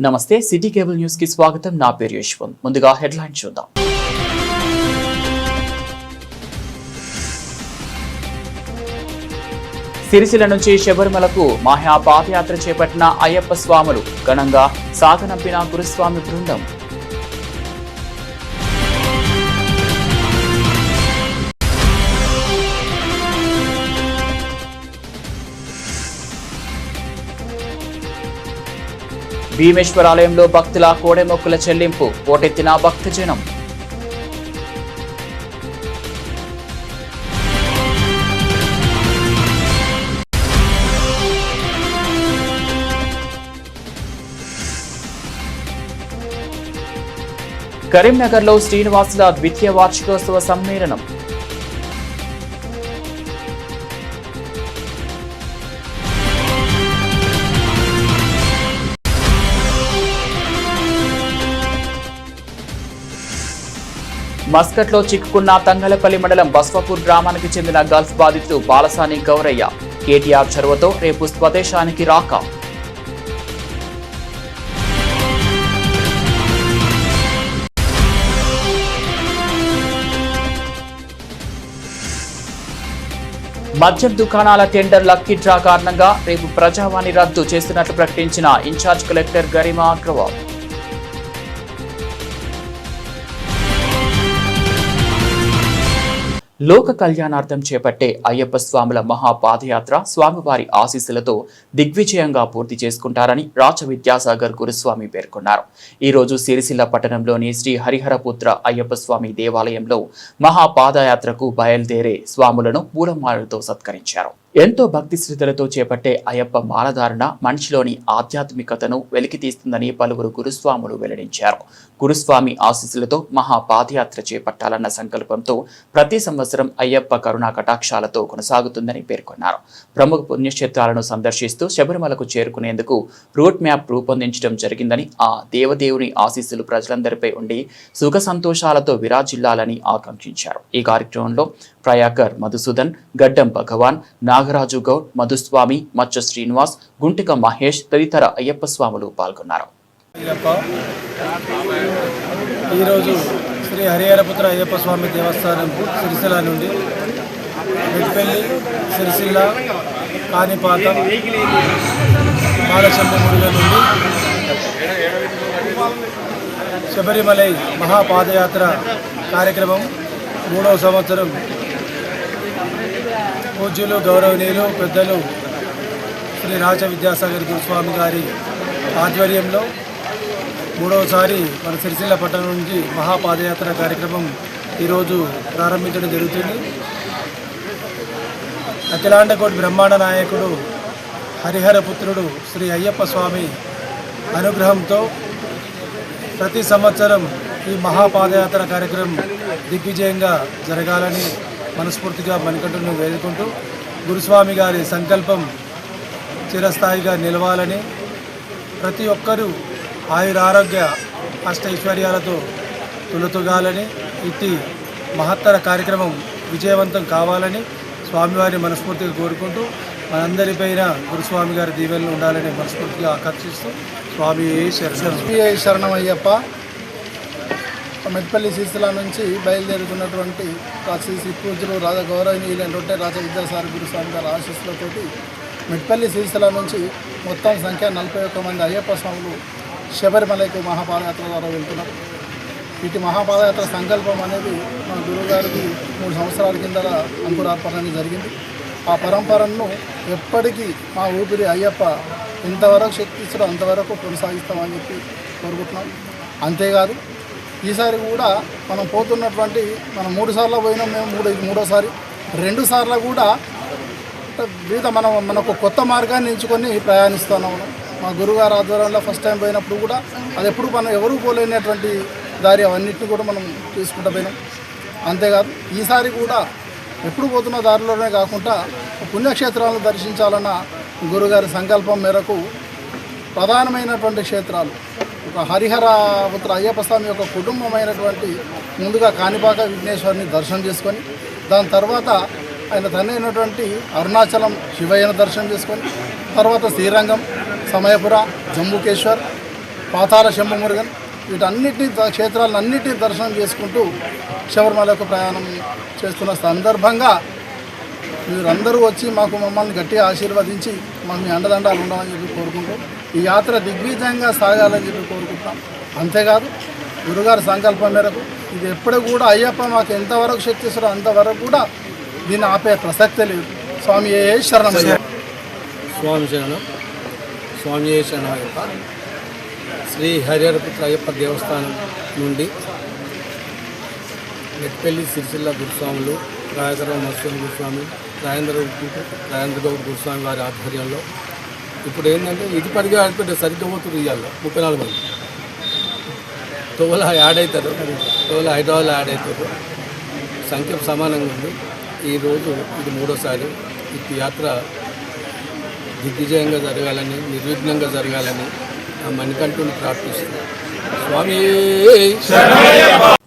నమస్తే city cable news కి స్వాగతం. నా పేరు యశ్వంత్. ముందుగా హెడ్లైన్ చూద్దాం. సిరిసిల్ల నుంచి శబరిమలకు మహా పాదయాత్ర చేపట్టిన అయ్యప్ప స్వాములు ఘనంగా సాగనంపిన గురుస్వామి బృందం. భీమేశ్వరాలయంలో భక్తుల కోడెమొక్కుల చెల్లింపు, పోటెత్తిన భక్తజనం. కరీంనగర్లో శ్రీనివాసుల ద్వితీయ వార్షికోత్సవ సమ్మేళనం. మస్కట్లో చిక్కుకున్న తంగలపల్లి మండలం బస్వాపూర్ గ్రామానికి చెందిన గల్ఫ్ బాధితుడు బాలసాని గౌరయ్య. కేటీఆర్ చొరవతో రేపు స్వదేశానికి రాక. మద్యం దుకాణాల టెండర్ లక్కీ డ్రా కారణంగా రేపు ప్రజావాణి రద్దు చేస్తున్నట్లు ప్రకటించిన ఇన్ఛార్జ్ కలెక్టర్ గరిమా అగ్రవాల్. లోక కళ్యాణార్థం చేపట్టే అయ్యప్ప స్వాముల మహాపాదయాత్ర స్వామివారి ఆశీస్సులతో దిగ్విజయంగా పూర్తి చేసుకుంటారని రాచ విద్యాసాగర్ గురుస్వామి పేర్కొన్నారు. ఈరోజు సిరిసిల్ల పట్టణంలోని శ్రీ హరిహరపుత్ర అయ్యప్ప స్వామి దేవాలయంలో మహాపాదయాత్రకు బయలుదేరే స్వాములను పూలమాలలతో సత్కరించారు. ఎంతో భక్తి శ్రద్ధలతో చేపట్టే అయ్యప్ప మాలధారణ మనిషిలోని ఆధ్యాత్మికతను వెలికితీస్తుందని పలువురు గురుస్వాములు వెల్లడించారు. గురుస్వామి ఆశీస్సులతో మహాపాదయాత్ర చేపట్టాలన్న సంకల్పంతో ప్రతి సంవత్సరం అయ్యప్ప కరుణా కటాక్షాలతో కొనసాగుతుందని పేర్కొన్నారు. ప్రముఖ పుణ్యక్షేత్రాలను సందర్శిస్తూ శబరిమలకు చేరుకునేందుకు రూట్ మ్యాప్ రూపొందించడం జరిగిందని, ఆ దేవదేవుని ఆశీస్సులు ప్రజలందరిపై ఉండి సుఖ సంతోషాలతో విరాజిల్లాలని ఆకాంక్షించారు. ఈ కార్యక్రమంలో ప్రయాకర్ మధుసూదన్, గడ్డం భగవాన్, నాగరాజు గౌడ్, మధుస్వామి, మచ్చ శ్రీనివాస్, గుంటిక మహేష్ తదితర అయ్యప్ప స్వాములు పాల్గొన్నారు. ఈరోజు శ్రీ హరిహరపుత్ర అయ్యప్ప స్వామి దేవస్థానం సిరిసిల్ల నుండి మెట్పల్లి, సిరిసిల్ల, కాణిపాకం, బాలశంభముడుల నుండి శబరిమలై మహాపాదయాత్ర కార్యక్రమం 3వ సంవత్సరం పూజ్యులు గౌరవనీయులు పెద్దలు శ్రీ రాచ విద్యాసాగర్ గురుస్వామి గారి ఆధ్వర్యంలో 3వసారి మన సిరిసిల్ల పట్టణం నుంచి మహాపాదయాత్ర కార్యక్రమం ఈరోజు ప్రారంభించడం జరుగుతుంది. అఖిలాండకోటి బ్రహ్మాండ నాయకుడు హరిహరపుత్రుడు శ్రీ అయ్యప్ప స్వామి అనుగ్రహంతో ప్రతి సంవత్సరం ఈ మహాపాదయాత్ర కార్యక్రమం దిగ్విజయంగా జరగాలని మనస్ఫూర్తిగా మణికంఠను వేడుకుంటూ గురుస్వామి గారి సంకల్పం చిరస్థాయిగా నిలవాలని, ప్రతి ఒక్కరూ ఆయురారోగ్య అష్టైశ్వర్యాలతో తులతూగాలని, ఇట్టి మహత్తర కార్యక్రమం విజయవంతం కావాలని స్వామివారిని మనస్ఫూర్తిగా కోరుకుంటూ మనందరిపైన గురుస్వామి గారి దీవెనలు ఉండాలని మనస్ఫూర్తిగా ఆకాంక్షిస్తూ స్వామి శరణమయ్యప్ప. మెట్పల్లి సిరిసిల్ల నుంచి బయలుదేరుతున్నటువంటి శ్రీ పూజ్యులు రాజ గౌరవనీయులైనటువంటి రాజ విద్యాసాగర్ గురుస్వామి గారి ఆశీస్సులతోటి మెట్పల్లి సిరిసిల్ల నుంచి మొత్తం సంఖ్య 41 మంది అయ్యప్ప స్వాములు శబరిమలైకి మహాపాదయాత్ర ద్వారా వెళ్తున్నారు. ఇటు మహాపాదయాత్ర సంకల్పం అనేది మన గురువుగారికి 3 సంవత్సరాల కింద అంకురార్పణ జరిగింది. ఆ పరంపరను ఎప్పటికీ మా ఊపిరి అయ్యప్ప ఎంతవరకు శక్తి ఇస్తాడో అంతవరకు కొనసాగిస్తామని చెప్పి కోరుకుంటున్నాం. అంతేకాదు ఈసారి కూడా మనం పోతున్నటువంటి మనం 3 సార్లు పోయినాం, మేము మూడోసారి 2 సార్లు కూడా వివిధ మనకు కొత్త మార్గాన్ని ఎంచుకొని ప్రయాణిస్తున్నాము. మా గురుగారు ఆధ్వర్యంలో ఫస్ట్ టైం పోయినప్పుడు కూడా అది ఎప్పుడు మనం ఎవరు పోలేనటువంటి దారి అవన్నిటిని కూడా మనం తీసుకుంటూ పోయినాం. అంతేకాదు ఈసారి కూడా ఎప్పుడు పోతున్న దారిలోనే కాకుండా పుణ్యక్షేత్రాలను దర్శించాలన్న గురుగారి సంకల్పం మేరకు ప్రధానమైనటువంటి క్షేత్రాలు ఒక హరిహరపుత్ర అయ్యప్ప స్వామి యొక్క కుటుంబమైనటువంటి ముందుగా కాణిపాక విఘ్నేశ్వరిని దర్శనం చేసుకొని దాని తర్వాత ఆయన తండ్రి అయినటువంటి అరుణాచలం శివయ్యను దర్శనం చేసుకొని తర్వాత శ్రీరంగం, సమయపుర, జంబుకేశ్వర్ పాతాళ శంభమురుగన్ వీటన్నిటి క్షేత్రాలన్నిటిని దర్శనం చేసుకుంటూ శబరిమలకు ప్రయాణం చేస్తున్న సందర్భంగా మీరందరూ వచ్చి మమ్మల్ని గట్టిగా ఆశీర్వదించి మాకు మీ అండదండాలు ఉండాలని చెప్పి కోరుకుంటూ ఈ యాత్ర దిగ్విజయంగా సాగాలని చెప్పి కోరుకుంటున్నాం. అంతేకాదు గురుగారి సంకల్పం మేరకు ఇది ఎప్పుడు కూడా అయ్యప్ప మాకు ఎంతవరకు శక్తి ఇస్తారో అంతవరకు కూడా దీన్ని ఆపే ప్రసక్తే లేదు. స్వామి శరణమయ్య. స్వామి శరణం. స్వామి శరణమయ్యప్ప. శ్రీ హరిహరపుత్ర అయ్యప్ప దేవస్థానం నుండి మెట్పల్లి సిరిసిల్ల గురుస్వాములు, రాయకరావు నరసింహ గురుస్వామి, రాజేంద్రగౌడ్ గురుస్వామి వారి ఆధ్వర్యంలో ఇప్పుడు ఏంటంటే ఇది పరిగా ఆడిపెట్టే సరిగ్గా పోతుంది. ఇవాళ 34 మంది తోల యాడ్ అవుతారు, తోల హైదరాబాద్లో యాడ్ అవుతారు. సంఖ్య సమానంగా ఉంది. ఈరోజు ఇది 3వసారి. ఈ యాత్ర దిగ్విజయంగా జరగాలని, నిర్విఘ్నంగా జరగాలని మణికంఠుని ప్రార్థిస్తున్నాను. స్వామి.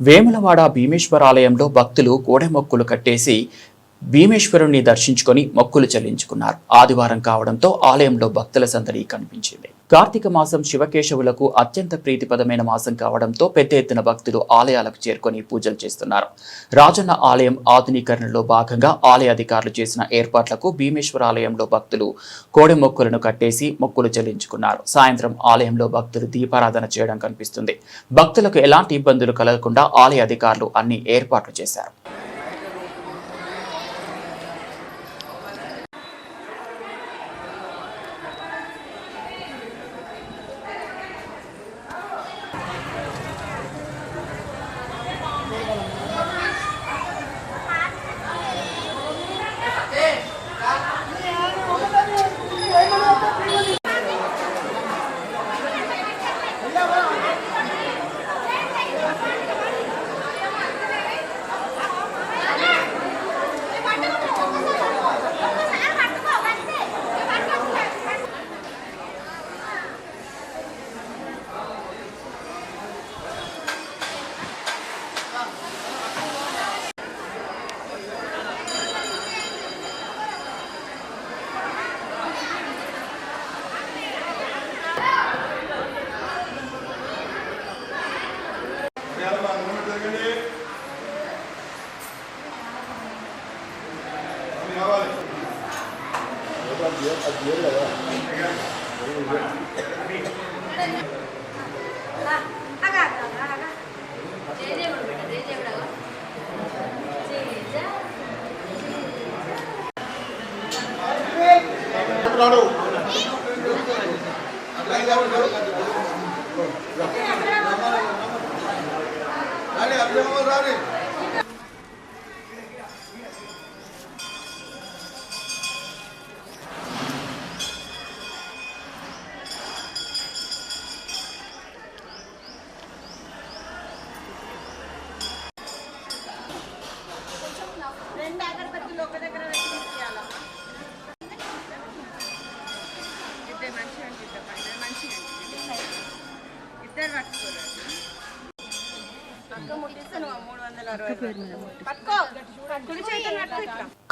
వేములవాడ భీమేశ్వరాలయంలో భక్తులు కోడెమొక్కులు కట్టేసి భీమేశ్వరుణ్ణి దర్శించుకొని మొక్కులు చెల్లించుకున్నారు. ఆదివారం కావడంతో ఆలయంలో భక్తుల సందడి కనిపించింది. కార్తీక మాసం శివకేశవులకు అత్యంత ప్రీతిపదమైన మాసం కావడంతో పెద్ద ఎత్తున భక్తులు ఆలయాలకు చేరుకొని పూజలు చేస్తున్నారు. రాజన్న ఆలయం ఆధునీకరణలో భాగంగా ఆలయ అధికారులు చేసిన ఏర్పాట్లకు భీమేశ్వరాలయంలో భక్తులు కోడె మొక్కులను కట్టేసి మొక్కులు చెల్లించుకున్నారు. సాయంత్రం ఆలయంలో భక్తులు దీపారాధన చేయడం కనిపిస్తుంది. భక్తులకు ఎలాంటి ఇబ్బందులు కలగకుండా ఆలయ అధికారులు అన్ని ఏర్పాట్లు చేశారు.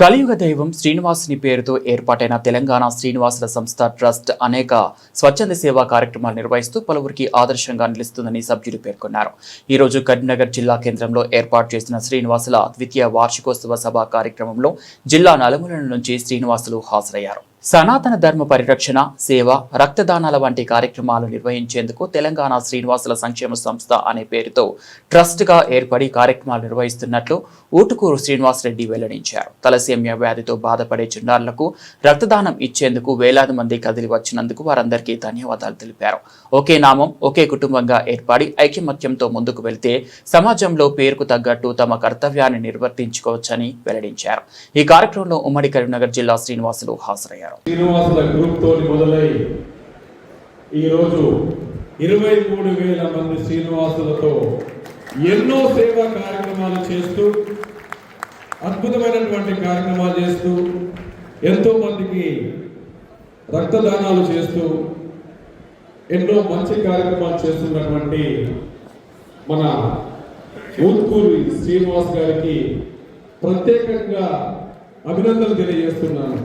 కలియుగ దైవం శ్రీనివాసుని పేరుతో ఏర్పాటైన తెలంగాణ శ్రీనివాసుల సంస్థ ట్రస్ట్ అనేక స్వచ్ఛంద సేవా కార్యక్రమాలు నిర్వహిస్తూ పలువురికి ఆదర్శంగా నిలుస్తుందని సభ్యులు పేర్కొన్నారు. ఈ రోజు కరీంనగర్ జిల్లా కేంద్రంలో ఏర్పాటు చేసిన శ్రీనివాసుల ద్వితీయ వార్షికోత్సవ సభ కార్యక్రమంలో జిల్లా నలుమూలల నుంచి శ్రీనివాసులు హాజరయ్యారు. సనాతన ధర్మ పరిరక్షణ, సేవ, రక్తదానాల వంటి కార్యక్రమాలు నిర్వహించేందుకు తెలంగాణ శ్రీనివాసుల సంక్షేమ సంస్థ అనే పేరుతో ట్రస్ట్గా ఏర్పడి కార్యక్రమాలు నిర్వహిస్తున్నట్లు ఊటుకూరు శ్రీనివాసరెడ్డి వెల్లడించారు. తలసేమియా వ్యాధితో బాధపడే చిన్నారులకు రక్తదానం ఇచ్చేందుకు వేలాది మంది కదిలి వచ్చినందుకు వారందరికీ ధన్యవాదాలు తెలిపారు. ఒకే నామం, ఒకే కుటుంబంగా ఏర్పడి ఐకమత్యంతో ముందుకు వెళ్తే సమాజంలో పేరుకు తగ్గట్టు తమ కర్తవ్యాన్ని నిర్వర్తించుకోవచ్చని వెల్లడించారు. ఈ కార్యక్రమంలో ఉమ్మడి కరీంనగర్ జిల్లా శ్రీనివాసులు హాజరయ్యారు. శ్రీనివాసుల గ్రూప్ తో మొదలై ఈరోజు 23,000 మంది శ్రీనివాసులతో ఎన్నో సేవా కార్యక్రమాలు చేస్తూ, అద్భుతమైనటువంటి కార్యక్రమాలు చేస్తూ, ఎంతో మందికి రక్తదానాలు చేస్తూ, ఎన్నో మంచి కార్యక్రమాలు చేస్తున్నటువంటి మన ఊట్కూరి శ్రీనివాస్ గారికి ప్రత్యేకంగా అభినందనలు తెలియజేస్తున్నాను.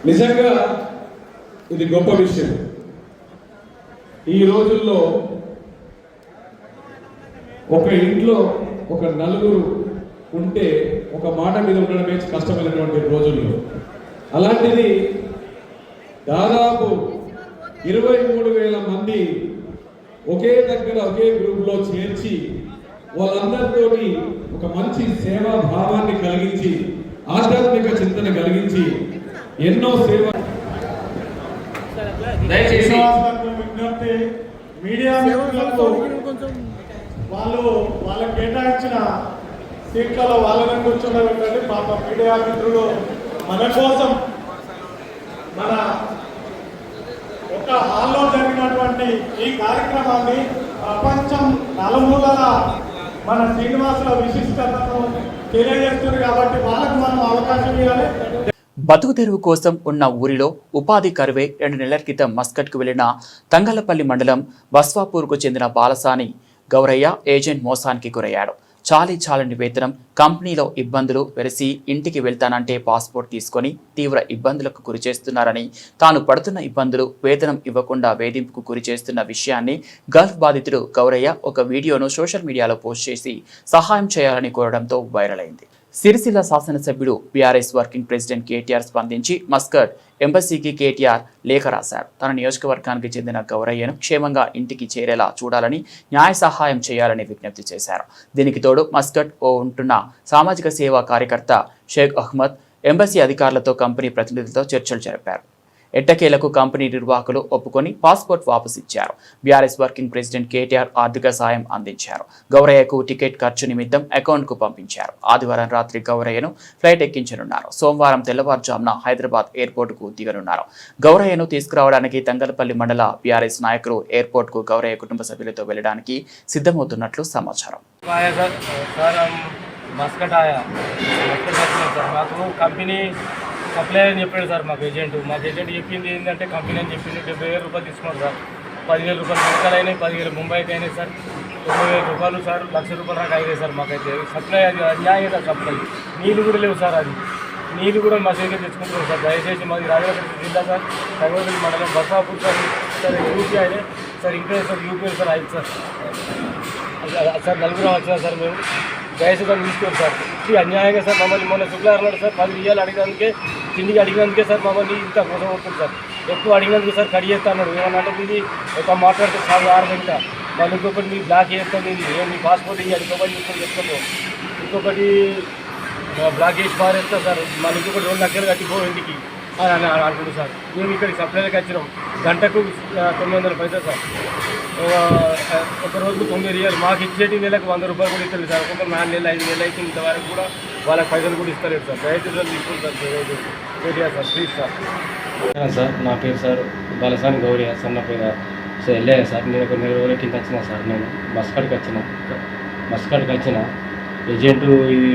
నిజంగా ఇది గొప్ప విషయం. ఈ రోజుల్లో ఒక ఇంట్లో ఒక నలుగురు ఉంటే ఒక మాట మీద ఉండడమే కష్టమైనటువంటి రోజుల్లో, అలాంటిది దాదాపు 23,000 మంది ఒకే దగ్గర ఒకే గ్రూప్లో చేర్చి వాళ్ళందరితోటి ఒక మంచి సేవా భావాన్ని కలిగించి ఆధ్యాత్మిక చింతన కలిగించి ఎన్నో సేవ. విజ్ఞప్తి, మీడియా మిత్రులకు వాళ్ళకి కేటాయించిన సీట్లలో వాళ్ళని కూర్చోబెట్టండి. పాప మీడియా మిత్రులు మన కోసం మన ఒక హాల్లో జరిగినటువంటి ఈ కార్యక్రమాన్ని ప్రపంచం నలుమూలల మన శ్రీనివాసుల విశిష్టతను తెలియజేస్తున్నారు కాబట్టి వాళ్ళకు మనం అవకాశం ఇవ్వాలి. బతుకు తెరువు కోసం ఉన్న ఊరిలో ఉపాధి కరువే 2 నెలల క్రితం మస్కట్కు వెళ్లిన తంగళ్లపల్లి మండలం బస్వాపూర్కు చెందిన బాలసాని గౌరయ్య ఏజెంట్ మోసానికి గురయ్యాడు. చాలని వేతనం, కంపెనీలో ఇబ్బందులు వెరసి ఇంటికి వెళ్తానంటే పాస్పోర్ట్ తీసుకొని తీవ్ర ఇబ్బందులకు గురి చేస్తున్నారని, తాను పడుతున్న ఇబ్బందులు వేతనం ఇవ్వకుండా వేధింపుకు గురి చేస్తున్న విషయాన్ని గల్ఫ్ బాధితుడు గౌరయ్య ఒక వీడియోను సోషల్ మీడియాలో పోస్ట్ చేసి సహాయం చేయాలని కోరడంతో వైరల్ అయింది. సిరిసిల్ల శాసనసభ్యుడు బీఆర్ఎస్ వర్కింగ్ ప్రెసిడెంట్ కేటీఆర్ స్పందించి మస్కట్ ఎంబసీకి కేటీఆర్ లేఖ రాశారు. తన నియోజకవర్గానికి చెందిన గౌరయ్యను క్షేమంగా ఇంటికి చేరేలా చూడాలని, న్యాయ సహాయం చేయాలని విజ్ఞప్తి చేశారు. దీనికి తోడు మస్కట్ ఉంటున్న సామాజిక సేవా కార్యకర్త షేక్ అహ్మద్ ఎంబసీ అధికారులతో కంపెనీ ప్రతినిధులతో చర్చలు జరిపారు. ఎట్టకేలకు కంపెనీ నిర్వాహకులు ఒప్పుకొని పాస్పోర్ట్ వాపసు ఇచ్చారు. బీఆర్ఎస్ వర్కింగ్ ప్రెసిడెంట్ కేటీఆర్ ఆర్థిక సాయం అందించారు. గౌరయ్యకు టికెట్ ఖర్చు నిమిత్తం అకౌంట్కు పంపించారు. ఆదివారం రాత్రి గౌరయ్యను ఫ్లైట్ ఎక్కించనున్నారు. సోమవారం తెల్లవారుజామున హైదరాబాద్ ఎయిర్పోర్టుకు దిగనున్నారు. గౌరయ్యను తీసుకురావడానికి తంగలపల్లి మండల బీఆర్ఎస్ నాయకులు ఎయిర్పోర్టుకు గౌరయ్య కుటుంబ సభ్యులతో వెళ్లడానికి సిద్ధమవుతున్నట్లు సమాచారం. సప్లై అని చెప్పాడు సార్ మాకు ఏజెంట్ చెప్పింది ఏంటంటే కంపెనీ అని చెప్పింది 70,000 రూపాయలు తీసుకున్నాడు సార్. 10,000 రూపాయలు మెడికల్ అయినాయి, 10,000 ముంబైకి అయినాయి సార్. 90,000 రూపాయలు సార్, ₹1,00,000 దాకా అయినాయి సార్. మాకైతే సప్లై అది అన్యాయం సార్. సప్లై నీళ్ళు కూడా లేవు సార్. అది నీళ్ళు కూడా మా దగ్గర తెచ్చుకుంటున్నాం సార్. దయచేసి మాది రాజగోపాల్ జిల్లా సార్, తంగలపల్లి మండలం బస్వాపూర్ సార్. సార్ యూపీ అయినా సార్, ఇంకా సార్ యూపీ సార్ అయింది సార్. సార్ నలుగురం వచ్చినా సార్ మేము దయచేసి తీసుకోండి సార్. ఇది అన్యాయంగా సార్ మమ్మల్ని మొన్న శుక్రవారం నాడు సార్ 10 రియాలు అడిగినందుకే, తిండికి అడిగినందుకే సార్ మమ్మల్ని ఇంత మోసం అవుతుంది సార్. ఎక్కువ అడిగినందుకు సార్ కడిగేస్తా అన్నాడు. ఏమన్నా అంటే ఇది ఒక మాట్లాడితే సార్ 6 గంట వాళ్ళు ఇంకొకటి మీ బ్లాక్ చేస్తాం, మీ పాస్పోర్ట్ ఇవ్వాలి, ఇంకొకటి చెప్తాము, ఇంకొకటి బ్లాక్ చేసి పారేస్తా సార్, మళ్ళీ ఇంకొకటి 2 లక్షలు కట్టిపో ఇంటికి అని అంటున్నాడు సార్. మేము ఇక్కడికి సప్లైకి వచ్చినాం, గంటకు 900 పైసలు సార్. ఒక రోజుకు 9 రియాలు. మాకు ఇచ్చేటి నెలకు 100 రూపాయలు కూడా ఇస్తలేదు సార్. ఒక్కొక్క 4 నెలలు 5 నెలలు అయితే ఇంతవరకు కూడా వాళ్ళకి పైసలు కూడా ఇస్తలేదు సార్. దయచేసి తీసుకుంటారు సార్, ప్లీజ్ సార్. సార్ నా పేరు సార్ బాలసాని గౌరయ్య సార్. నా పేరు సార్ వెళ్ళాను సార్. నేను ఒక 4 రోజుల కింద వచ్చిన సార్. నేను మస్కట్కి వచ్చిన ఏజెంటు ఇది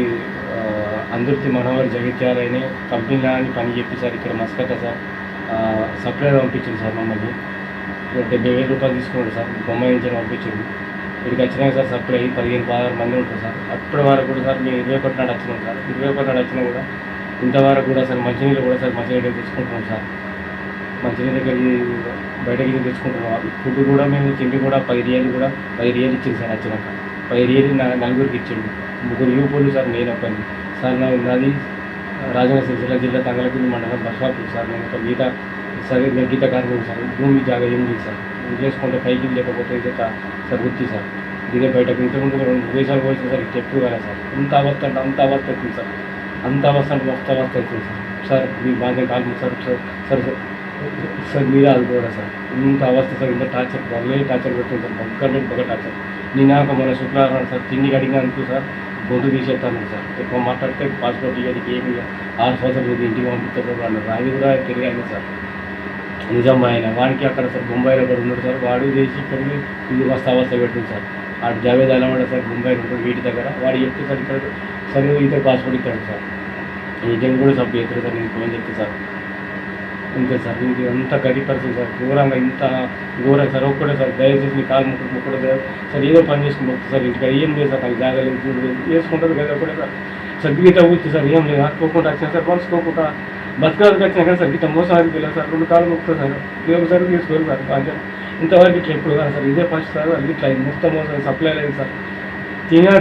అందరికీ మనోహర్ జగిత్యాలనే కంపెనీలో అని పని చెప్పి సార్ ఇక్కడ మస్కట్ సార్ సప్లై పంపించింది సార్. మమ్మల్ని 70,000 రూపాయలు తీసుకున్నాడు సార్. బొమ్మాయి నుంచి పంపించింది. ఇక్కడికి వచ్చినాక సార్ సప్లై 15-16 మంది ఉంటారు సార్. అప్పటి వరకు కూడా సార్ మేము 21 నాడు వచ్చినాం సార్. 21 నాడు వచ్చినా కూడా ఇంతవరకు కూడా సార్ మంచినీళ్ళు కూడా సార్ మంచినీళ్ళు తెచ్చుకుంటున్నాం సార్. మంచినీళ్ళకి బయటకి తెచ్చుకుంటున్నాం. ఫుడ్ కూడా మేము తిండి కూడా 10 రియాలు ఇచ్చింది సార్. వచ్చినాక 10 రియాలు నలుగురికి ఇచ్చిండు. 3 యూపీలు సార్. నేను ఒక్కరిని సార్. నాది రాజన్న సిరిసిల్ల జిల్లా తంగలపల్లి మండలం బస్వాపూర్ సార్. నేను ఒక గీత కార్మికుడు సార్. భూమి జాగా ఏం లేదు సార్. చేసుకుంటే పైకి లేకపోతే ఇదే సార్ వృత్తి సార్. ఇదే బయటకు ఇంతకుముందు 2 దేశాలు పోయింది సార్. చెప్పు కదా సార్. అంత అవస్థ అవుతుంది సార్. అంత అవస్థ అవుతుంది సార్. మీ బాధ్యత కాదు సార్. సార్ మీరే ఆదుకోరా సార్. ఇంత అవస్థ సార్. ఇంత టార్చర్ టార్చర్ పెడుతుంది సార్. ఒక్క టార్చర్. నేను మన శుక్రవారం సార్ తిండికి అడిగినందుకు సార్ గొంతు తీసేస్తాను సార్. ఎక్కువ మాట్లాడితే పాస్పోర్ట్ ఇవ్వడానికి ఏమి 6 సంవత్సరాలు ఇంటికి పంపిస్తారు అన్నారు. అది కూడా తెలియదు సార్. నిజం ఆయన వాడికి అక్కడ సార్ బొంబాయిలో కూడా ఉన్నాడు సార్. వాడు చేసి ఇక్కడికి ఇది అవస్థ పెట్టింది సార్. వాడు జావేద్ అలవాడ సార్ బొంబాయిలో ఉంటాడు వీటి దగ్గర. వాడు చెప్తే సార్ ఇక్కడ సరే ఇతర పాస్పోర్ట్ ఇస్తాడు సార్. ఏజెంట్ కూడా సబ్ చేస్తారు సార్. నేను ఫోన్ చెప్తే సార్ ఇంతే సార్. ఇది అంత గది పరిస్థితి సార్. ఘోరంగా ఇంత ఘోరం సార్. ఒక్కడే సార్ దయచేసి మీ కాలు ముక్కడే సార్. ఏదో పని చేసుకుని వస్తుంది సార్. ఇంటికి ఏం లేదు సార్. నాకు జాగలేదు చేసుకుంటుంది కదా ఒకటే సార్. సార్ గీత ఊర్చి సార్ ఏం లేదు. అనుకోకుండా వచ్చిన సార్ మనసుకోకుండా బతకాలకు వచ్చినా కానీ సార్ ఇట్లా మోసం అయిపోయింది సార్ 2 కాలు మొక్కుతా సార్ ఇది ఒకసారి తీసుకోరు సార్ కొంచెం ఇంతవరకు ఇట్లా ఎప్పుడు కాదు సార్ ఇదే ఫస్ట్ సార్ అది ఇట్లా మొత్తం మోసం సప్లై లేదు సార్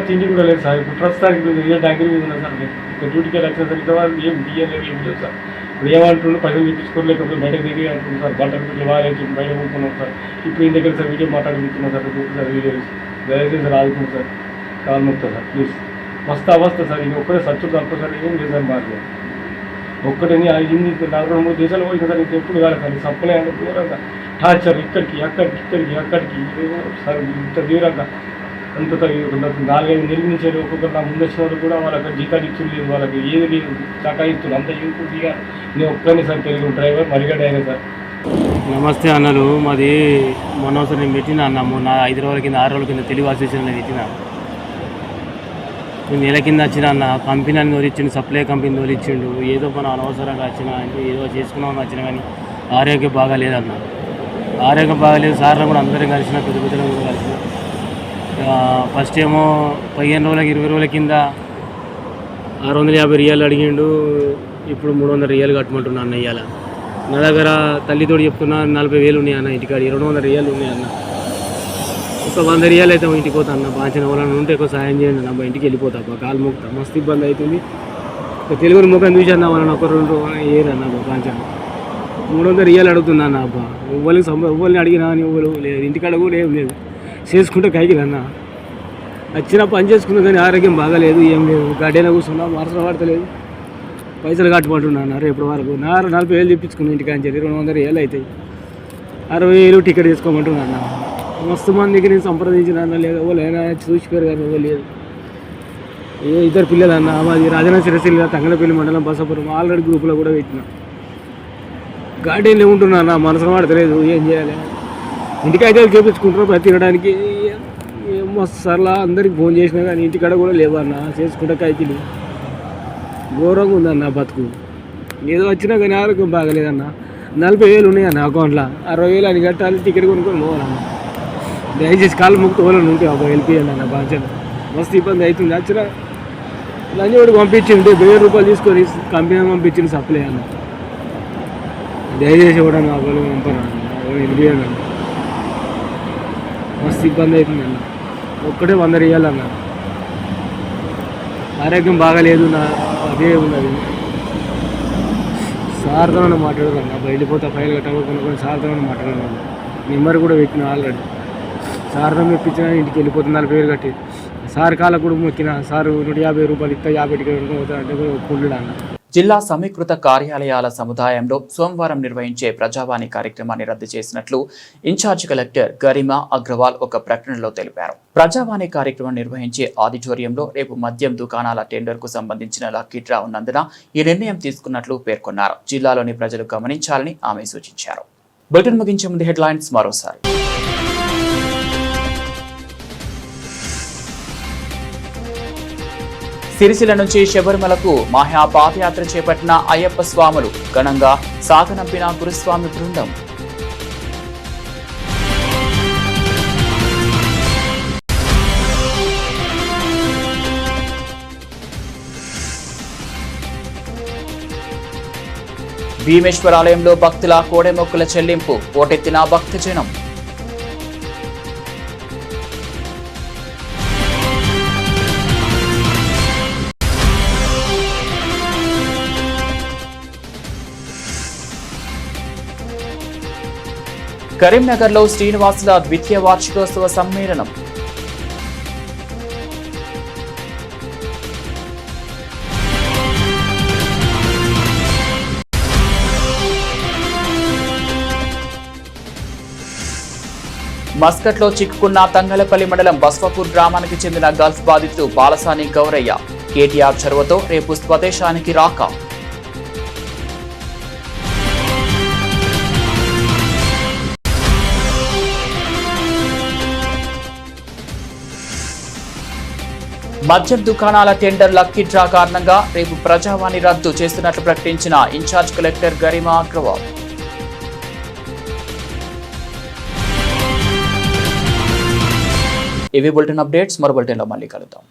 తిండి కూడా లేదు సార్ ఇప్పుడు ప్రస్తుతానికి ఏ ట్యాంకర్ మీద ఉన్నా సార్ ఇక్కడ డ్యూటీకి వెళ్ళి వచ్చిన సార్ ఇంతవరకు ఏం బియ్యలేదు ఏం లేదు సార్ ఇప్పుడు ఏమంటుండ్రు పైసలు తెప్పించుకోలేకపోతే బయటకు దిగి అంటున్నారు సార్ బట్టలు పెట్టి వారేసి బయట కూర్చున్నాం సార్ ఇప్పుడు ఇంటి దగ్గర సార్ వీడియో మాట్లాడుకుంటున్నాం సార్ సార్ వీడియో దయచేసి సార్ ఆదుకుంటాం సార్ కాలు మొక్తా సార్ ప్లీజ్ మస్తు అవస్థ సార్ ఇది ఒక్కడే సచ్చు తప్ప సార్ ఏం లేదు సార్ మాకు ఒక్కటే హిందీ 4-3 దేశాలు పోయిన సార్ ఇంక ఎప్పుడు కాలేదు సార్ సప్లై అంటే దూరంగా టార్చర్ ఇక్కడికి అక్కడికి సార్ ఇంత దూరంగా అంత 4-5 నెలల నుంచి ఒక్కొక్కరు నా ముందు వచ్చిన వాళ్ళు కూడా వాళ్ళకి జీతాలు ఇచ్చులేదు వాళ్ళకి ఏది లేదు చకాయిస్తున్నారు అంత యూట్యూబ్గా నేను ఒక్కనే సార్ తెలుగు డ్రైవర్ మరిగడ్డ అయినా సార్. నమస్తే అన్నలు మాది మొన్న సార్ నేను పెట్టిన అన్న మొన్న 5 రోజుల కింద 6 రోజుల కింద తెలుగు అసోసియేషన్ పెట్టిన నేను నెల కింద వచ్చిన అన్న కంపెనీ అని తోలిచ్చిండు సప్లై కంపెనీ తోలిచ్చిండు ఏదో మనం అనవసరంగా వచ్చిన అంటే ఏదో చేసుకున్నామని వచ్చిన కానీ ఆరోగ్యం బాగాలేదన్న ఆరోగ్యం బాగాలేదు సార్లు కూడా అందరం కలిసిన పెద్ద కూడా కలిసిన ఫస్ట్ ఏమో 15 రోజులకి 20 రోజుల కింద 650 రియాలు అడిగిండు ఇప్పుడు 300 రియాలు కట్టమంటున్నా అన్న ఇవాళ నా దగ్గర తల్లితోడు చెప్తున్నా 40,000 ఉన్నాయి అన్న ఇంటికాడ 200 రియాలు ఉన్నాయి అన్న ఒక 100 రియాలు అయితే ఇంటికి పోతా అన్న బాంచిన వాళ్ళని ఉంటే ఎక్కువ సాయం చేయండి అన్న ఇంటికి వెళ్ళిపోతా కాలు మొక్కుతా మస్తు ఇబ్బంది అవుతుంది తెలుగుని ముఖం చూసాను వాళ్ళని ఒక 2 ఏరన్న బాంచిన 300 రియాలు అడుగుతున్నా అన్న అబ్బా ఎవరిని అడిగినా అని ఎవరు లేదు ఇంటికాడ కూడా ఏం లేదు చేసుకుంటే కైకి అన్న వచ్చినా పని చేసుకున్నా కానీ ఆరోగ్యం బాగాలేదు ఏం లేదు గడ్డైనా కూర్చున్నా మరసలు పడతలేదు పైసలు కట్టమంటున్నా రేపు వరకు 40,000 తెప్పించుకున్నా ఇంటికి 200 రియాలు అవుతాయి 60,000 టికెట్ తీసుకోమంటున్నా అన్న మస్తు మందికి నేను సంప్రదించిన అన్న లేదు ఎవరైనా చూసిపోయారు కానీ ఎవరు లేదు 2 పిల్లలు అన్న మాది రాజన్న సిరిసిల్ల తంగలపల్లి మండలం బసాపురం ఆల్రెడీ గ్రూప్లో కూడా పెట్టిన గార్డెన్లో ఉంటున్నా అన్న మనసులో పడతలేదు ఏం చేయాలి ఇంటికి అయితే చేపించుకుంటారు ప్రతి తినడానికి మస్తు సర్లా అందరికి ఫోన్ చేసినా కానీ ఇంటికాడ కూడా లేవన్న చేసుకుంటే కైకిలు ఘోరంగా ఉందన్న బతుకు ఏదో వచ్చినా కానీ ఆరోగ్యం బాగలేదన్న 40,000 ఉన్నాయన్న అకౌంట్లో 60,000 అని కట్టాలి టికెట్ కొనుక్కొని పోవాలన్న దయచేసి కాళ్ళు ముక్కు వాళ్ళని ఉంటే ఒక వెళ్ళిపోయాను అన్న బాధ్యత మస్తు ఇబ్బంది అవుతుంది వచ్చిన లంచోడికి పంపించింది 1,000 రూపాయలు తీసుకొని కంపెనీ పంపించింది సప్లై అన్న దయచేసి కూడా నా వాళ్ళు పంపను వెళ్ళిపోయాను అన్న మస్తు ఇబ్బంది అవుతుంది అన్న ఒక్కటే 100 రియాలు అన్న ఆరోగ్యం బాగాలేదు నా అదే ఉన్నది సార్తో మాట్లాడాలన్న వెళ్ళిపోతా ఫైల్ కట్టకుండా సార్తో మాట్లాడాలన్న నెంబర్ కూడా పెట్టిన ఆల్రెడీ సార్తో మెప్పించిన ఇంటికి వెళ్ళిపోతుంది 40,000 కట్టి సార్ కాళ్ళకు కూడా మొక్కిన సార్ 150 రూపాయలు ఇస్తా 50 టికెట్ పోతానంటే కూడా ఒప్పుకుంటున్నా అన్న. జిల్లా సమీకృత కార్యాలయాల సముదాయంలో సోమవారం నిర్వహించే ప్రజావాణి కార్యక్రమాన్ని రద్దు చేసినట్లు ఇన్ఛార్జ్ కలెక్టర్ గరిమా అగ్రవాల్ ఒక ప్రకటనలో తెలిపారు. ప్రజావాణి కార్యక్రమం నిర్వహించే ఆడిటోరియంలో రేపు మద్యం దుకాణాల టెండర్కు సంబంధించిన లక్కీ డ్రా ఉన్నందున ఈ నిర్ణయం తీసుకున్నట్లు పేర్కొన్నారు. జిల్లాలోని ప్రజలు గమనించాలని ఆమె సూచించారు. బులెటిన్ ముగించే ముందు హెడ్లైన్స్ మరోసారి. సిరిసిల్ల నుంచి శబరిమలకు మహా పాదయాత్ర చేపట్టిన అయ్యప్ప స్వాములు ఘనంగా సాగనంపిన గురుస్వామి బృందం. భీమేశ్వర ఆలయంలో భక్తుల కోడెమొక్కుల చెల్లింపు పోటెత్తిన భక్తజనం. కరీంనగర్లో శ్రీనివాసుల ద్వితీయ వార్షికోత్సవ సమ్మేళనం. మస్కట్లో చిక్కుకున్న తంగలపల్లి మండలం బస్వాపూర్ గ్రామానికి చెందిన గల్ఫ్ బాధితుడు బాలసాని గౌరయ్య కేటీఆర్ చొరవతో రేపు స్వదేశానికి రాక. మద్యం దుకాణాల టెండర్ లక్కీ డ్రా కారణంగా రేపు ప్రజావాణి రద్దు చేస్తున్నట్లు ప్రకటించిన ఇన్ఛార్జ్ కలెక్టర్ గరిమా అగ్రవాల్. ఇవి బులెటిన్ అప్డేట్స్. మరో బులెటిన్లో మళ్ళీ కలుద్దాం.